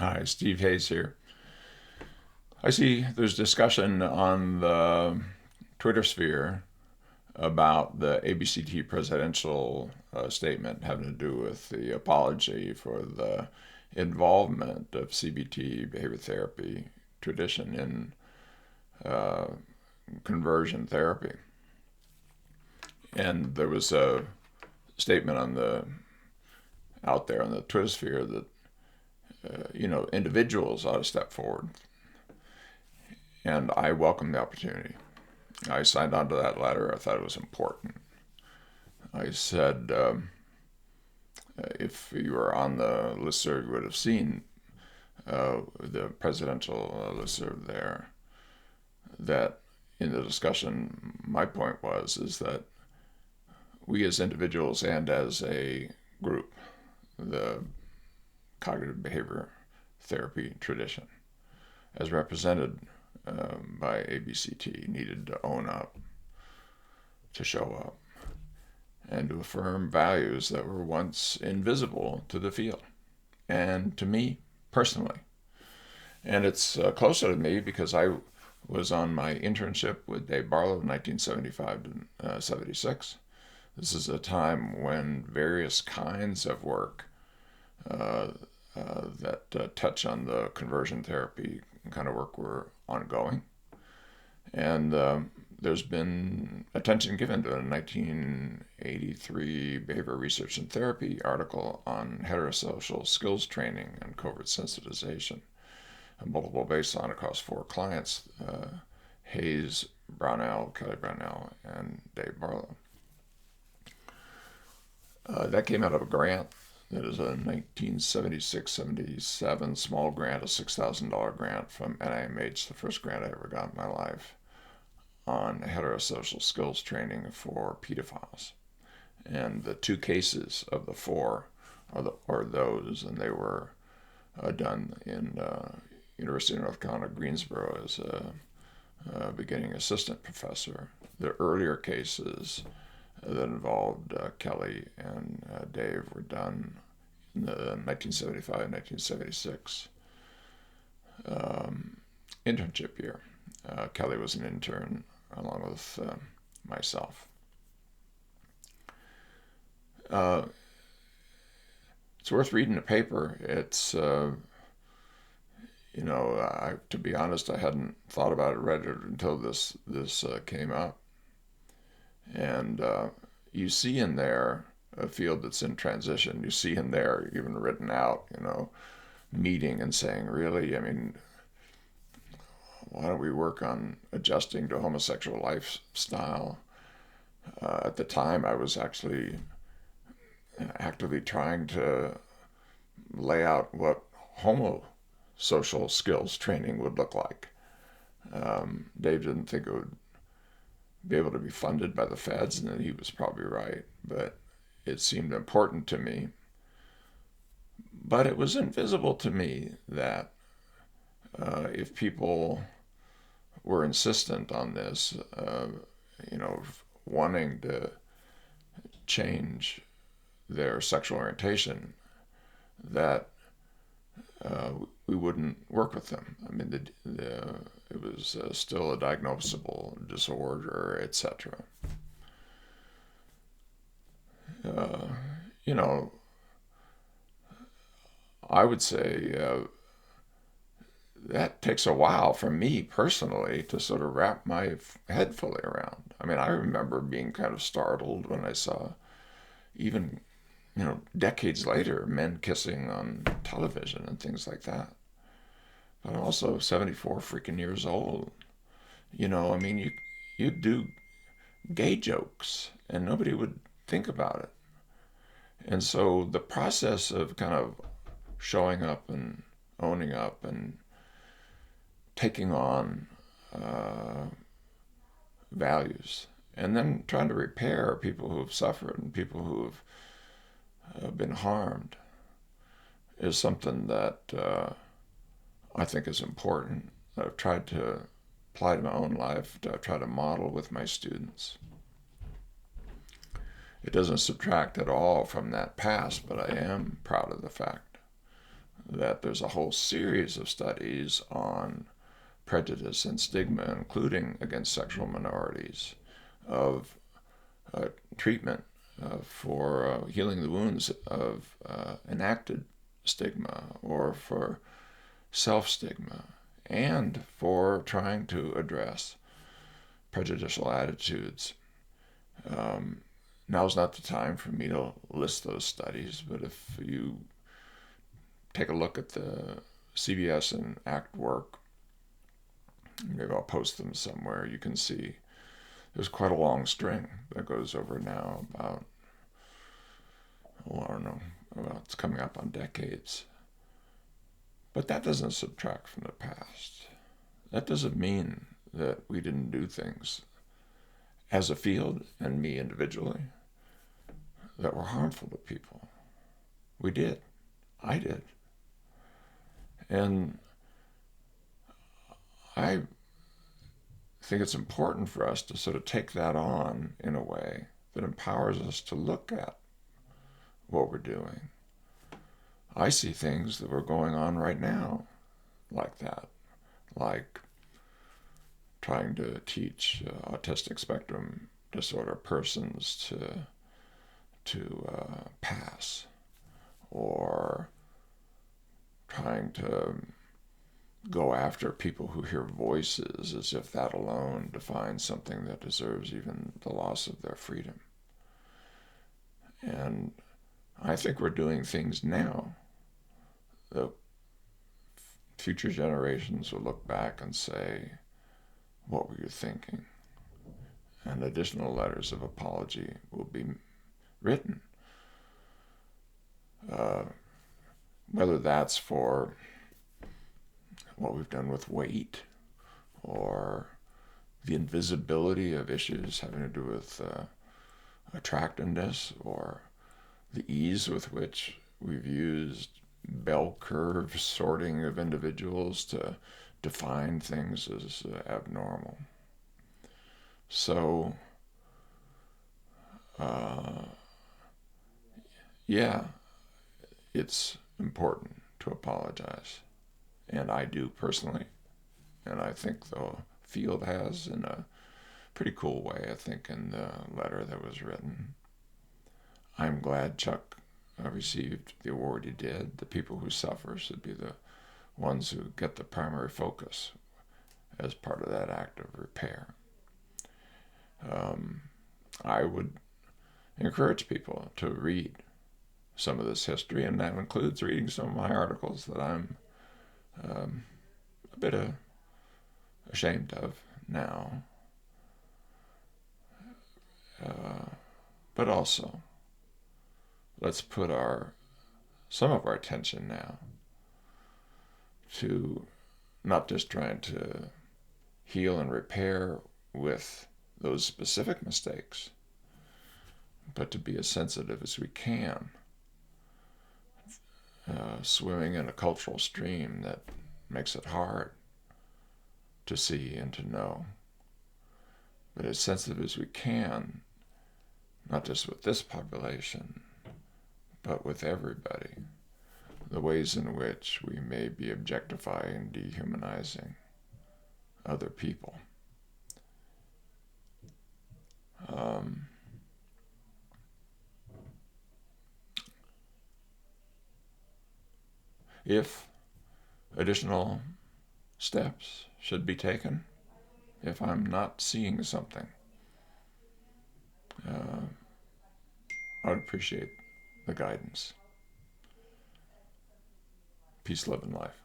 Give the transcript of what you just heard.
Hi, Steve Hayes here. I see there's discussion on the Twitter sphere about the ABCT presidential statement having to do with the apology for the involvement of CBT, behavior therapy tradition in uh, conversion therapy. And there was a statement on the out there on the Twitter sphere that individuals ought to step forward, and I welcome the opportunity. I signed on to that letter. I thought it was important. I said, if you were on the listserv, you would have seen the presidential listserv there. That in the discussion, my point was is that we as individuals and as a group, the cognitive behavior therapy tradition, as represented by ABCT, needed to own up, to show up, and to affirm values that were once invisible to the field and to me personally. And it's closer to me because I was on my internship with Dave Barlow in 1975 to 76. This is a time when various kinds of work that touch on the conversion therapy kind of work were ongoing. And there's been attention given to a 1983 Behavior Research and Therapy article on heterosocial skills training and covert sensitization, a multiple baseline across 4 clients, Hayes, Brownell, Kelly Brownell, and Dave Barlow. That came out of a grant that is a 1976-77 small grant, a $6,000 grant from NIMH, the first grant I ever got in my life, on heterosocial skills training for pedophiles. And the 2 cases of the 4 are those, and they were done in University of North Carolina, Greensboro, as a beginning assistant professor. The earlier cases that involved Kelly and Dave were done in the 1975-1976 internship year. Kelly was an intern along with myself. It's worth reading the paper. It's to be honest, I hadn't thought about it, read it until this came up. And you see in there a field that's in transition. You see in there, even written out, meeting and saying, really, I mean, why don't we work on adjusting to homosexual lifestyle? At the time, I was actually actively trying to lay out what homo-social skills training would look like. Dave didn't think it would be able to be funded by the feds, and he was probably right, but it seemed important to me. But it was invisible to me that if people were insistent on this, wanting to change their sexual orientation, that we wouldn't work with them. I mean, it was still a diagnosable disorder, etc. Uh, you know, I would say that takes a while for me personally to sort of wrap my head fully around. I mean, I remember being kind of startled when I saw, even decades later, men kissing on television and things like that. But I'm also 74 freaking years old. I mean, you do gay jokes and nobody would think about it. And so the process of kind of showing up and owning up and taking on values, and then trying to repair people who have suffered and people who have been harmed, is something that I think is important. I've tried to apply to my own life, to try to model with my students. It doesn't subtract at all from that past, but I am proud of the fact that there's a whole series of studies on prejudice and stigma, including against sexual minorities, of treatment for healing the wounds of enacted stigma or for self-stigma, and for trying to address prejudicial attitudes. Now's not the time for me to list those studies, but if you take a look at the CBS and ACT work, maybe I'll post them somewhere, you can see there's quite a long string that goes over now about, I don't know, it's coming up on decades. But that doesn't subtract from the past. That doesn't mean that we didn't do things as a field and me individually that were harmful to people. We did. I did. And I think it's important for us to sort of take that on in a way that empowers us to look at what we're doing. I see things that are going on right now like that, like trying to teach autistic spectrum disorder persons to pass, or trying to go after people who hear voices as if that alone defines something that deserves even the loss of their freedom. And I think we're doing things now that future generations will look back and say, what were you thinking? And additional letters of apology will be written. Whether that's for what we've done with weight, or the invisibility of issues having to do with attractiveness, or the ease with which we've used bell curve sorting of individuals to define things as abnormal. So, yeah, it's important to apologize. And I do personally. And I think the field has, in a pretty cool way, I think, in the letter that was written. I'm glad Chuck received the award he did. The people who suffer should be the ones who get the primary focus as part of that act of repair. I would encourage people to read some of this history, and that includes reading some of my articles that I'm a bit ashamed of now. But also, let's put some of our attention now to not just trying to heal and repair with those specific mistakes, but to be as sensitive as we can, swimming in a cultural stream that makes it hard to see and to know, but as sensitive as we can, not just with this population, but with everybody, the ways in which we may be objectifying, dehumanizing other people. If additional steps should be taken, if I'm not seeing something, I would appreciate the guidance. Peace, love, and life.